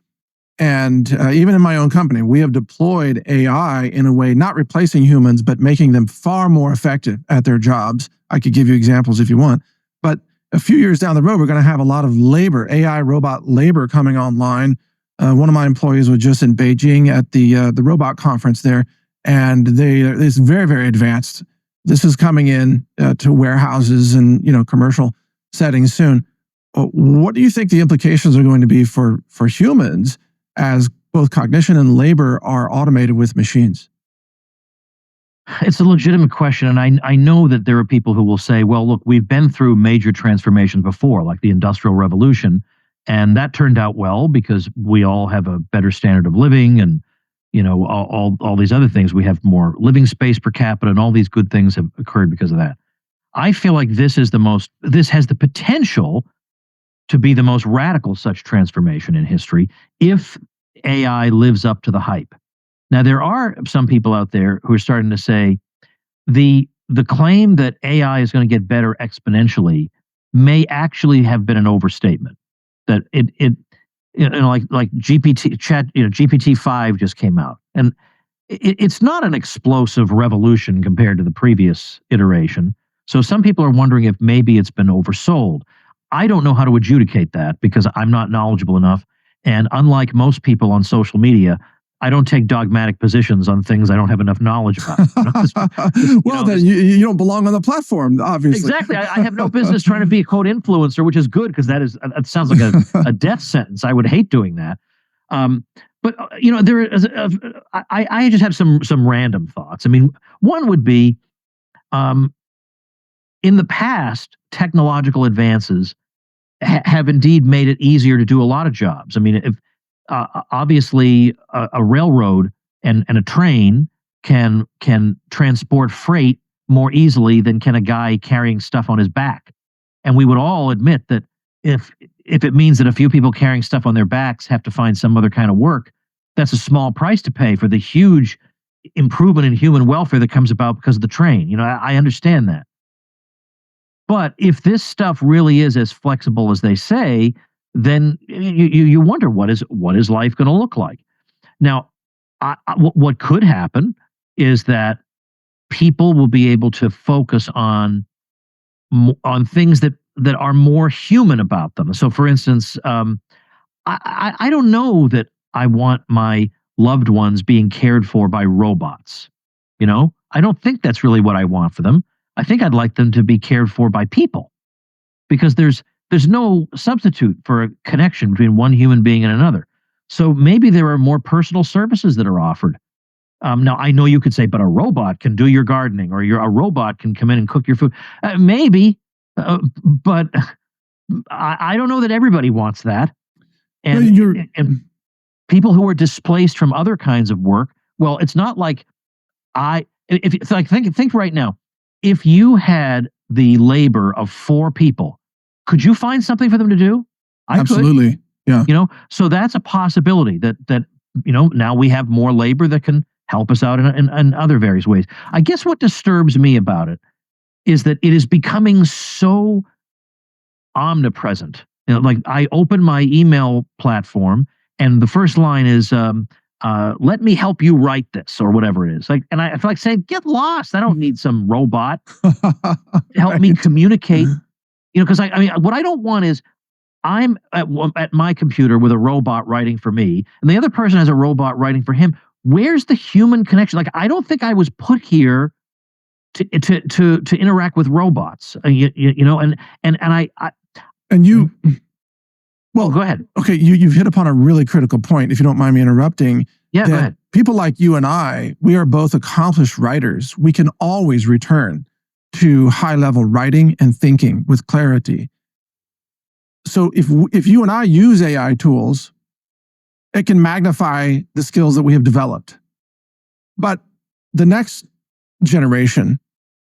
And even in my own company, we have deployed AI in a way not replacing humans, but making them far more effective at their jobs. I could give you examples if you want. But a few years down the road, we're going to have a lot of labor, AI robot labor coming online. One of my employees was just in Beijing at the robot conference there, and it's very, very advanced. This is coming in to warehouses and commercial settings soon. What do you think the implications are going to be for humans as both cognition and labor are automated with machines? It's a legitimate question, and I know that there are people who will say, well, look, we've been through major transformations before, like the Industrial Revolution, and that turned out well because we all have a better standard of living, and all these other things. We have more living space per capita, and all these good things have occurred because of that. I feel like this has the potential to be the most radical such transformation in history if AI lives up to the hype. Now, there are some people out there who are starting to say the claim that AI is going to get better exponentially may actually have been an overstatement. That like GPT-5 just came out, and it's not an explosive revolution compared to the previous iteration. So some people are wondering if maybe it's been oversold. I don't know how to adjudicate that because I'm not knowledgeable enough. And unlike most people on social media, I don't take dogmatic positions on things I don't have enough knowledge about. Then you don't belong on the platform, obviously. Exactly. I have no business trying to be a quote influencer, which is good because that sounds like a death sentence. I would hate doing that. But there is I just have some random thoughts. I mean, one would be, in the past, technological advances have indeed made it easier to do a lot of jobs. I mean, if obviously a railroad and a train can transport freight more easily than can a guy carrying stuff on his back. And we would all admit that if it means that a few people carrying stuff on their backs have to find some other kind of work, that's a small price to pay for the huge improvement in human welfare that comes about because of the train. I understand that. But if this stuff really is as flexible as they say, then you wonder what is life going to look like. Now, what could happen is that people will be able to focus on things that are more human about them. So, for instance, I don't know that I want my loved ones being cared for by robots. I don't think that's really what I want for them. I think I'd like them to be cared for by people, because there's no substitute for a connection between one human being and another. So maybe there are more personal services that are offered. Now, I know you could say, but a robot can do your gardening, or a robot can come in and cook your food. Maybe, but I don't know that everybody wants that. And people who are displaced from other kinds of work, well, it's not like think right now, if you had the labor of 4 people, could you find something for them to do? Absolutely. Yeah. So that's a possibility that now we have more labor that can help us out in other various ways. I guess what disturbs me about it is that it is becoming so omnipresent. Like I open my email platform and the first line is, let me help you write this, or whatever it is. And I feel like saying, get lost. I don't need some robot to help me communicate. Because what I don't want is, I'm at my computer with a robot writing for me, and the other person has a robot writing for him. Where's the human connection? Like, I don't think I was put here to interact with robots. You know, and I and you. Well, go ahead. Okay, you've hit upon a really critical point, if you don't mind me interrupting. Yeah, go ahead. People like you and I, we are both accomplished writers. We can always return to high-level writing and thinking with clarity. So if you and I use AI tools, it can magnify the skills that we have developed. But the next generation,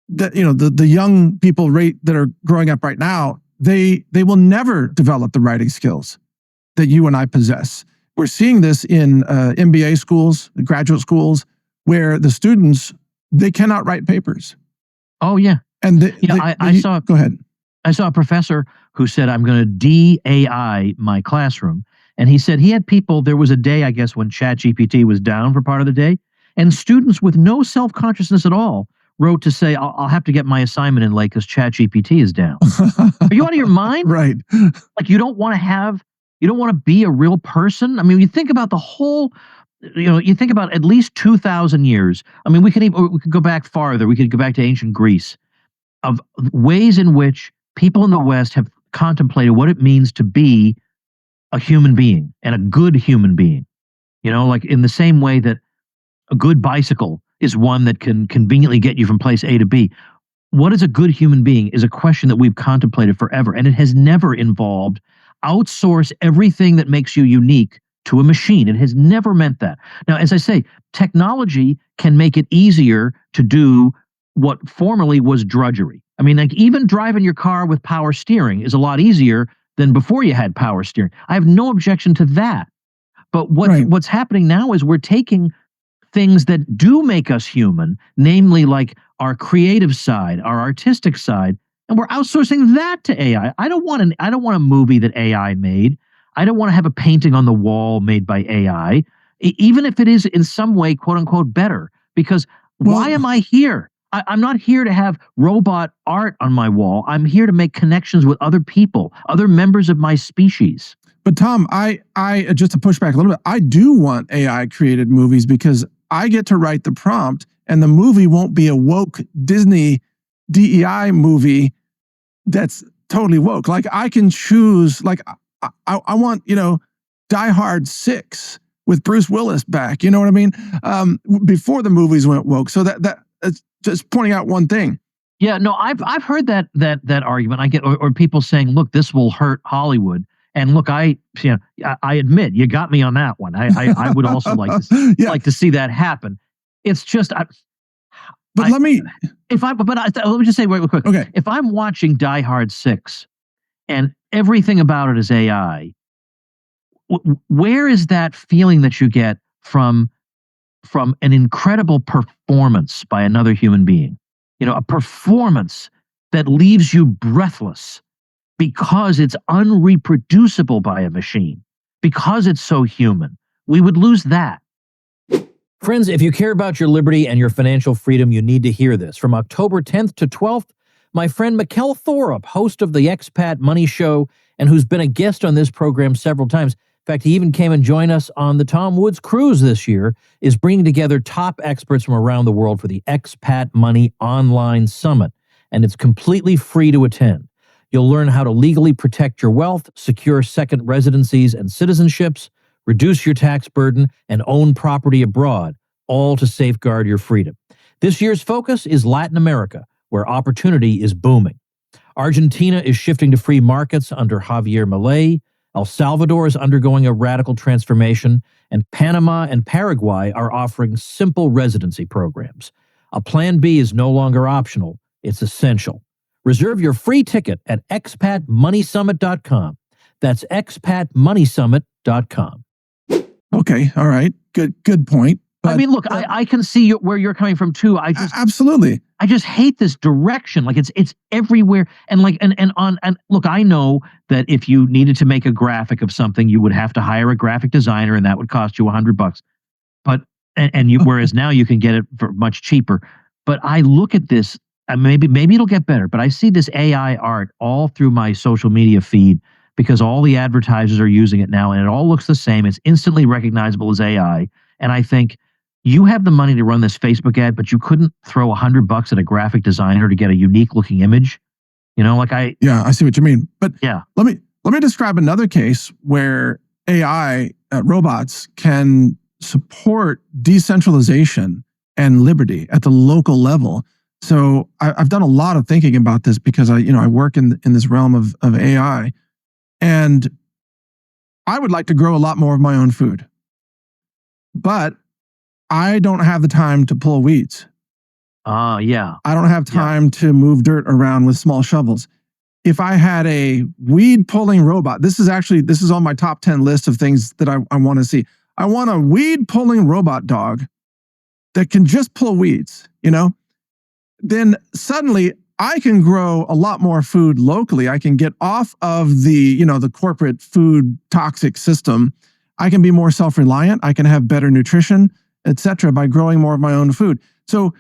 the young people that are growing up right now, they will never develop the writing skills that you and I possess. We're seeing this in MBA schools, graduate schools, where the students, they cannot write papers. Oh, yeah. And go ahead. I saw a professor who said, I'm going to de-AI my classroom. And he said he had people, there was a day, I guess, when ChatGPT was down for part of the day, and students with no self-consciousness at all wrote to say, I'll have to get my assignment in late because ChatGPT is down. Are you out of your mind? Right. Like, you don't want to be a real person? I mean, you think about the whole, you think about at least 2,000 years. I mean, we could go back farther. We could go back to ancient Greece, of ways in which people in the West have contemplated what it means to be a human being, and a good human being. Like in the same way that a good bicycle is one that can conveniently get you from place A to B. What is a good human being is a question that we've contemplated forever, and it has never involved outsource everything that makes you unique to a machine. It has never meant that. Now, as I say, technology can make it easier to do what formerly was drudgery. I mean, like, even driving your car with power steering is a lot easier than before you had power steering. I have no objection to that. But what's happening now is we're taking things that do make us human, namely like our creative side, our artistic side, and we're outsourcing that to AI. I don't want a movie that AI made. I don't want to have a painting on the wall made by AI, even if it is in some way, quote unquote, better. Because why am I here? I'm not here to have robot art on my wall. I'm here to make connections with other people, other members of my species. But Tom, I just to push back a little bit, I do want AI created movies because I get to write the prompt, and the movie won't be a woke Disney DEI movie that's totally woke. Like, I can choose, like, I want, Die Hard 6 with Bruce Willis back. You know what I mean? Before the movies went woke. So that's just pointing out one thing. Yeah, no, I've heard that argument. I get or people saying, look, this will hurt Hollywood. And look, I admit, you got me on that one. I would also like to see that happen. It's just, let me just say real quick. Okay. If I'm watching Die Hard 6 and everything about it is AI, where is that feeling that you get from an incredible performance by another human being? A performance that leaves you breathless because it's unreproducible by a machine, because it's so human. We would lose that. Friends, if you care about your liberty and your financial freedom, you need to hear this. From October 10th to 12th, my friend Mikkel Thorup, host of the Expat Money Show, and who's been a guest on this program several times. In fact, he even came and joined us on the Tom Woods Cruise this year, is bringing together top experts from around the world for the Expat Money Online Summit, and it's completely free to attend. You'll learn how to legally protect your wealth, secure second residencies and citizenships, reduce your tax burden, and own property abroad, all to safeguard your freedom. This year's focus is Latin America, where opportunity is booming. Argentina is shifting to free markets under Javier Milei. El Salvador is undergoing a radical transformation, and Panama and Paraguay are offering simple residency programs. A Plan B is no longer optional, it's essential. Reserve your free ticket at expatmoneysummit.com. That's expatmoneysummit.com. Okay, all right, good point. But, I mean, look, I can see where you're coming from too. Absolutely. I just hate this direction. Like, it's everywhere. And look, I know that if you needed to make a graphic of something, you would have to hire a graphic designer, and that would cost you $100. But whereas now you can get it for much cheaper. But I look at this, and maybe it'll get better. But I see this AI art all through my social media feed because all the advertisers are using it now and it all looks the same. It's instantly recognizable as AI. And I think you have the money to run this Facebook ad, but you couldn't throw $100 at a graphic designer to get a unique looking image. Yeah, I see what you mean. But yeah, let me describe another case where AI robots can support decentralization and liberty at the local level. So I've done a lot of thinking about this because I work in this realm of AI, and I would like to grow a lot more of my own food, but I don't have the time to pull weeds. Yeah. I don't have time to move dirt around with small shovels. If I had a weed pulling robot, this is on my top 10 list of things that I want to see. I want a weed pulling robot dog that can just pull weeds, then suddenly I can grow a lot more food locally. I can get off of the corporate food toxic system. I can be more self-reliant. I can have better nutrition, etc., by growing more of my own food. So,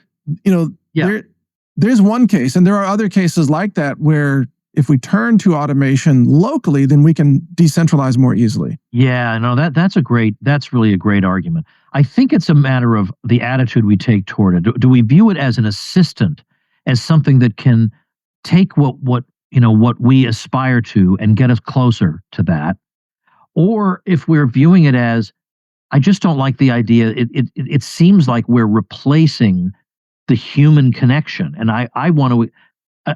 there's one case, and there are other cases like that where if we turn to automation locally, then we can decentralize more easily. Yeah, no, that's really a great argument. I think it's a matter of the attitude we take toward it. Do we view it as an assistant, as something that can take what we aspire to and get us closer to that? Or if we're viewing it as, I just don't like the idea. It seems like we're replacing the human connection. And I want to,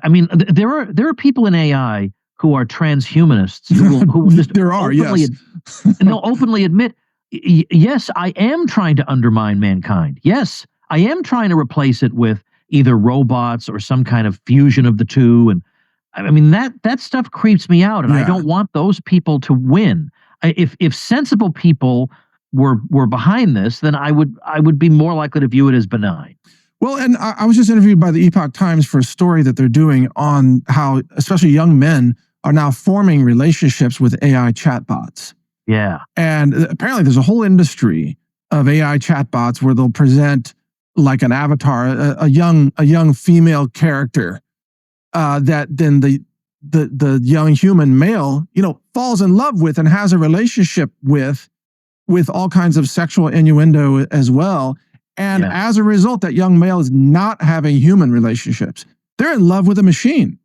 I mean, there are people in AI who are transhumanists who just there are, yes. And they'll openly admit, yes, I am trying to undermine mankind. Yes, I am trying to replace it with either robots or some kind of fusion of the two. And I mean, that stuff creeps me out, and I don't want those people to win. If sensible people were behind this, then I would be more likely to view it as benign. Well, and I was just interviewed by the Epoch Times for a story that they're doing on how, especially young men, are now forming relationships with AI chatbots. Yeah. And apparently there's a whole industry of AI chatbots where they'll present like an avatar, a young female character that then the young human male, falls in love with and has a relationship with all kinds of sexual innuendo as well. And as a result, that young male is not having human relationships. They're in love with a machine.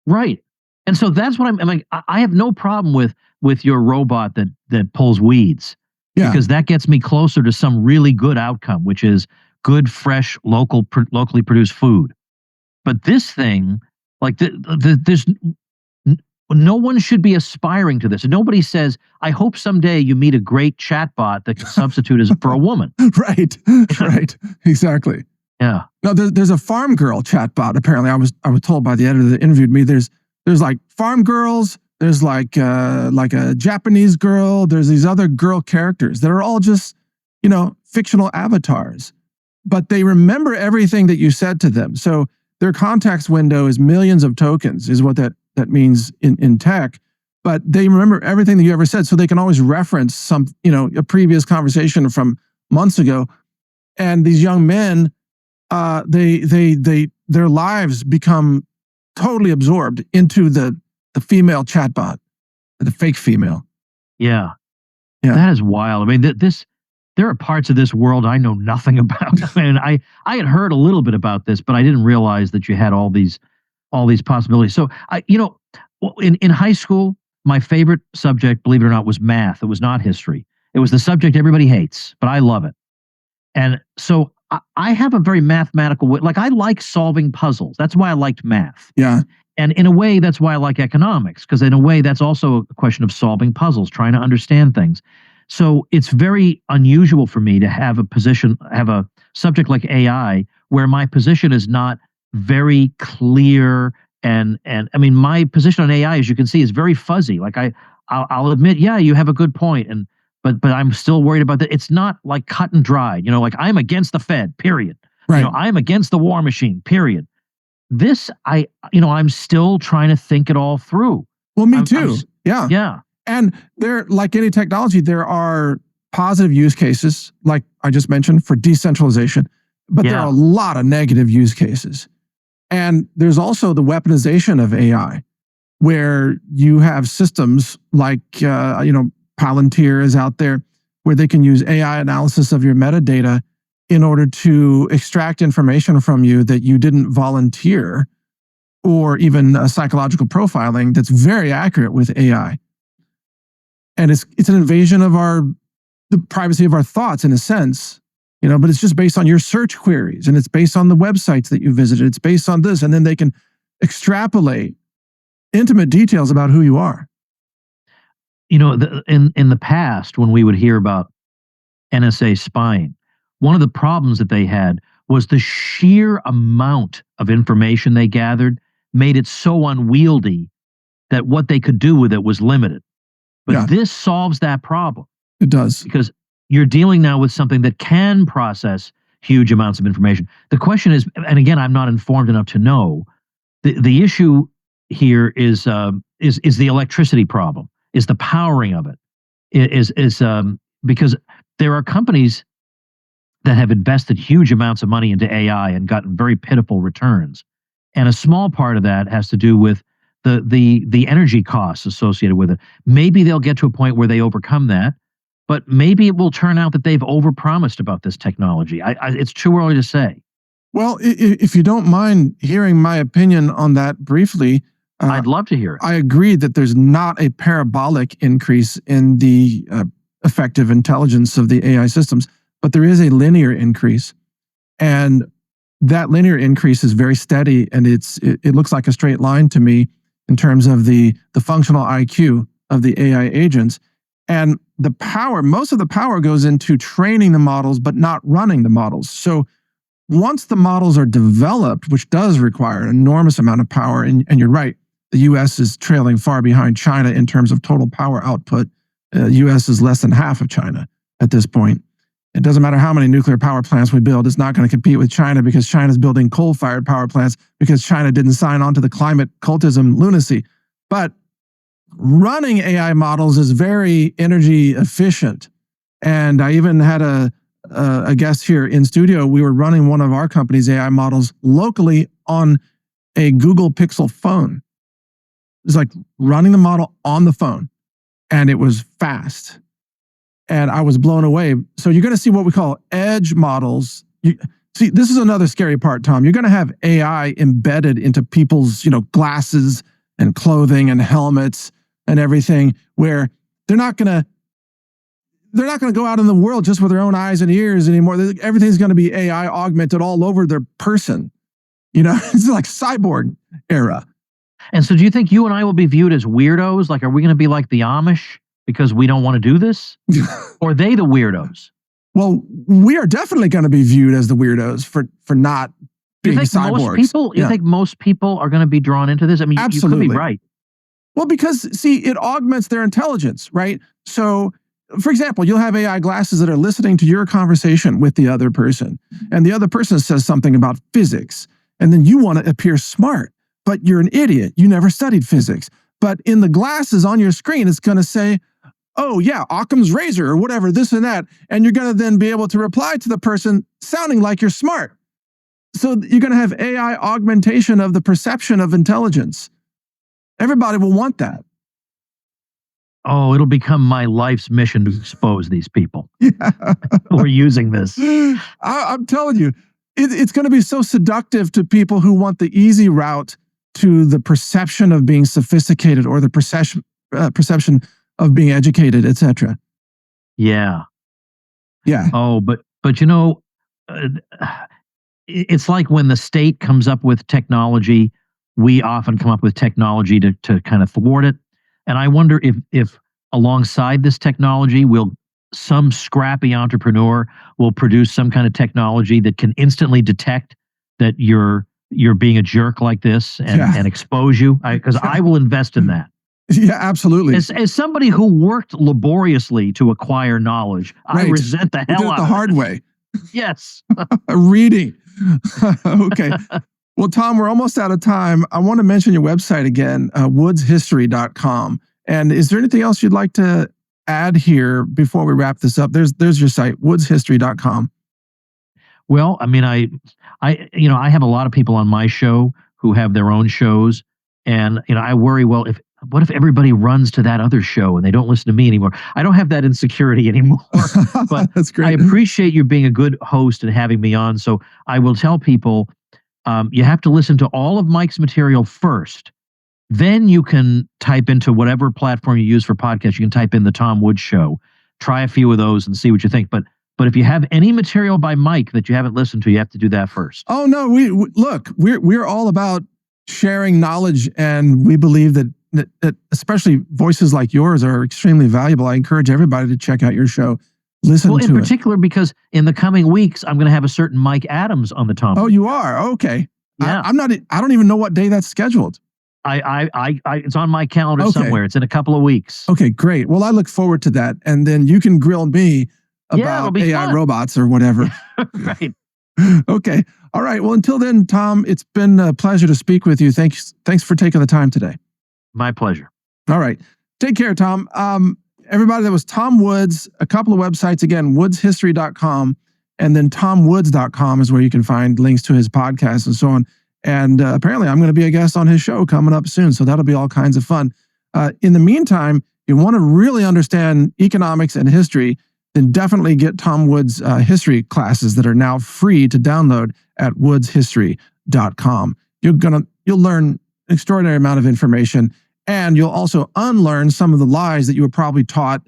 Right. And so that's what I'm like. I have no problem with your robot that pulls weeds, because that gets me closer to some really good outcome, which is good, fresh, locally produced food. But this thing, like there's no one should be aspiring to this. Nobody says, I hope someday you meet a great chatbot that can substitute for a woman. Right. Right. Exactly. Yeah. No, there's a farm girl chatbot. Apparently, I was told by the editor that interviewed me. There's like farm girls. There's like a Japanese girl. There's these other girl characters that are all just fictional avatars, but they remember everything that you said to them. So their context window is millions of tokens, is what that means in tech. But they remember everything that you ever said, so they can always reference a previous conversation from months ago. And these young men, their lives become totally absorbed into the female chatbot, the fake female. Yeah. That is wild. I mean, there are parts of this world I know nothing about. I mean, I had heard a little bit about this, but I didn't realize that you had all these possibilities. So in high school, my favorite subject, believe it or not, was math. It was not history. It was the subject everybody hates, but I love it. And so I have a very mathematical way. Like, I like solving puzzles. That's why I liked math. Yeah. And in a way, that's why I like economics, because in a way, that's also a question of solving puzzles, trying to understand things. So it's very unusual for me to have a subject like AI, where my position is not very clear. And I mean, my position on AI, as you can see, is very fuzzy. Like I'll admit, you have a good point. But I'm still worried about that. It's not like cut and dried, like I'm against the Fed, period. Right. I'm against the war machine, period. This, I'm still trying to think it all through. Well, me too. Yeah. Yeah. And there, like any technology, there are positive use cases, like I just mentioned, for decentralization, but there are a lot of negative use cases. And there's also the weaponization of AI, where you have systems like, Palantir is out there, where they can use AI analysis of your metadata in order to extract information from you that you didn't volunteer, or even psychological profiling that's very accurate with AI. And it's an invasion of the privacy of our thoughts in a sense, but it's just based on your search queries, and it's based on the websites that you visited. It's based on this, and then they can extrapolate intimate details about who you are. In the past, when we would hear about NSA spying, one of the problems that they had was the sheer amount of information they gathered made it so unwieldy that what they could do with it was limited. But this solves that problem. It does. Because you're dealing now with something that can process huge amounts of information. The question is, and again, I'm not informed enough to know, the issue here is the electricity problem, is the powering of it, because there are companies that have invested huge amounts of money into AI and gotten very pitiful returns. And a small part of that has to do with the energy costs associated with it. Maybe they'll get to a point where they overcome that, but maybe it will turn out that they've overpromised about this technology. It's too early to say. Well, if you don't mind hearing my opinion on that briefly, I'd love to hear it. I agree that there's not a parabolic increase in the effective intelligence of the AI systems, but there is a linear increase. And that linear increase is very steady, and it looks like a straight line to me in terms of the functional IQ of the AI agents. And the power, most of the power goes into training the models, but not running the models. So once the models are developed, which does require an enormous amount of power, and you're right, the US is trailing far behind China in terms of total power output. US is less than half of China at this point. It doesn't matter how many nuclear power plants we build, it's not going to compete with China, because China's building coal-fired power plants because China didn't sign on to the climate cultism lunacy. But running AI models is very energy efficient. And I even had a guest here in studio. We were running one of our company's AI models locally on a Google Pixel phone. It's like running the model on the phone, and it was fast. And I was blown away. So you're going to see what we call edge models. See, this is another scary part, Tom. You're going to have AI embedded into people's, glasses and clothing and helmets and everything, where they're not going to go out in the world just with their own eyes and ears anymore. Everything's going to be AI augmented all over their person. It's like cyborg era. And so do you think you and I will be viewed as weirdos? Like, are we going to be like the Amish because we don't want to do this? Or are they the weirdos? Well, we are definitely going to be viewed as the weirdos for not being cyborgs. You think most people are going to be drawn into this? I mean, absolutely. You could be right. Well, because, see, it augments their intelligence, right? So, for example, you'll have AI glasses that are listening to your conversation with the other person, and the other person says something about physics, and then you want to appear smart, but you're an idiot. You never studied physics. But in the glasses on your screen, it's going to say, oh, yeah, Occam's razor or whatever, this and that. And you're going to then be able to reply to the person sounding like you're smart. So you're going to have AI augmentation of the perception of intelligence. Everybody will want that. Oh, it'll become my life's mission to expose these people who are using this. I'm telling you, it's going to be so seductive to people who want the easy route to the perception of being sophisticated, or the perception of being educated, etc. Yeah. Yeah. Oh, but it's like when the state comes up with technology, we often come up with technology to kind of thwart it. And I wonder if alongside this technology, some scrappy entrepreneur will produce some kind of technology that can instantly detect that you're being a jerk like this and expose you. Because I will invest in that. Yeah, absolutely. As somebody who worked laboriously to acquire knowledge, right. I resent the hell out of it. The hard way. Yes. Reading. Okay. Well, Tom, we're almost out of time. I want to mention your website again, woodshistory.com. And is there anything else you'd like to add here before we wrap this up? There's your site, woodshistory.com. Well, I mean, I have a lot of people on my show who have their own shows. And, I worry, well, what if everybody runs to that other show and they don't listen to me anymore? I don't have that insecurity anymore. But That's great. I appreciate you being a good host and having me on. So I will tell people, you have to listen to all of Mike's material first. Then you can type into whatever platform you use for podcasts. You can type in the Tom Woods Show. Try a few of those and see what you think. But if you have any material by Mike that you haven't listened to, you have to do that first. Oh no, we're all about sharing knowledge, and we believe that especially voices like yours are extremely valuable. I encourage everybody to check out your show. Listen to it. In particular, because in the coming weeks, I'm going to have a certain Mike Adams on the Tom. Oh, you are? Okay. Yeah. I don't even know what day that's scheduled. It's on my calendar somewhere. It's in a couple of weeks. Okay, great. Well, I look forward to that. And then you can grill me about AI robots or whatever. Right. Okay. All right. Well, until then, Tom, it's been a pleasure to speak with you. Thanks for taking the time today. My pleasure. All right. Take care, Tom. Everybody, that was Tom Woods. A couple of websites, again, woodshistory.com, and then tomwoods.com is where you can find links to his podcast and so on. And apparently I'm going to be a guest on his show coming up soon, so that'll be all kinds of fun. In the meantime, you want to really understand economics and history, then definitely get Tom Woods' history classes that are now free to download at woodshistory.com. You'll learn an extraordinary amount of information, and you'll also unlearn some of the lies that you were probably taught,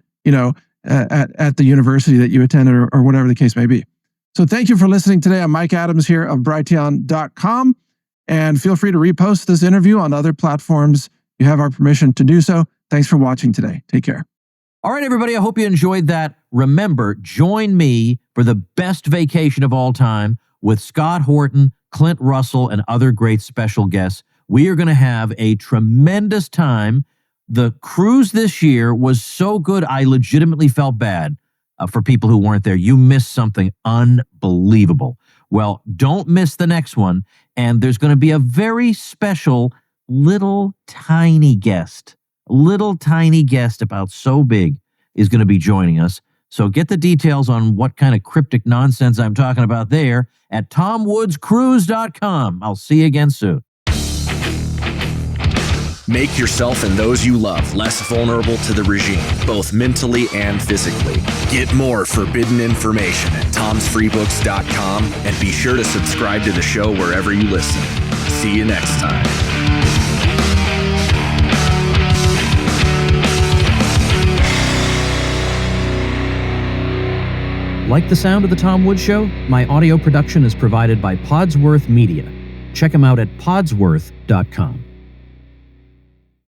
at the university that you attended or whatever the case may be. So thank you for listening today. I'm Mike Adams here of Brighteon.com, and feel free to repost this interview on other platforms. You have our permission to do so. Thanks for watching today. Take care. All right, everybody, I hope you enjoyed that. Remember, join me for the best vacation of all time with Scott Horton, Clint Russell, and other great special guests. We are going to have a tremendous time. The cruise this year was so good, I legitimately felt bad for people who weren't there. You missed something unbelievable. Well, don't miss the next one. And there's going to be a very special little tiny guest about so big is going to be joining us. So get the details on what kind of cryptic nonsense I'm talking about there at tomwoodscruise.com. I'll see you again soon. Make yourself and those you love less vulnerable to the regime, both mentally and physically. Get more forbidden information at tomsfreebooks.com and be sure to subscribe to the show wherever you listen. See you next time. Like the sound of The Tom Woods Show? My audio production is provided by Podsworth Media. Check them out at podsworth.com.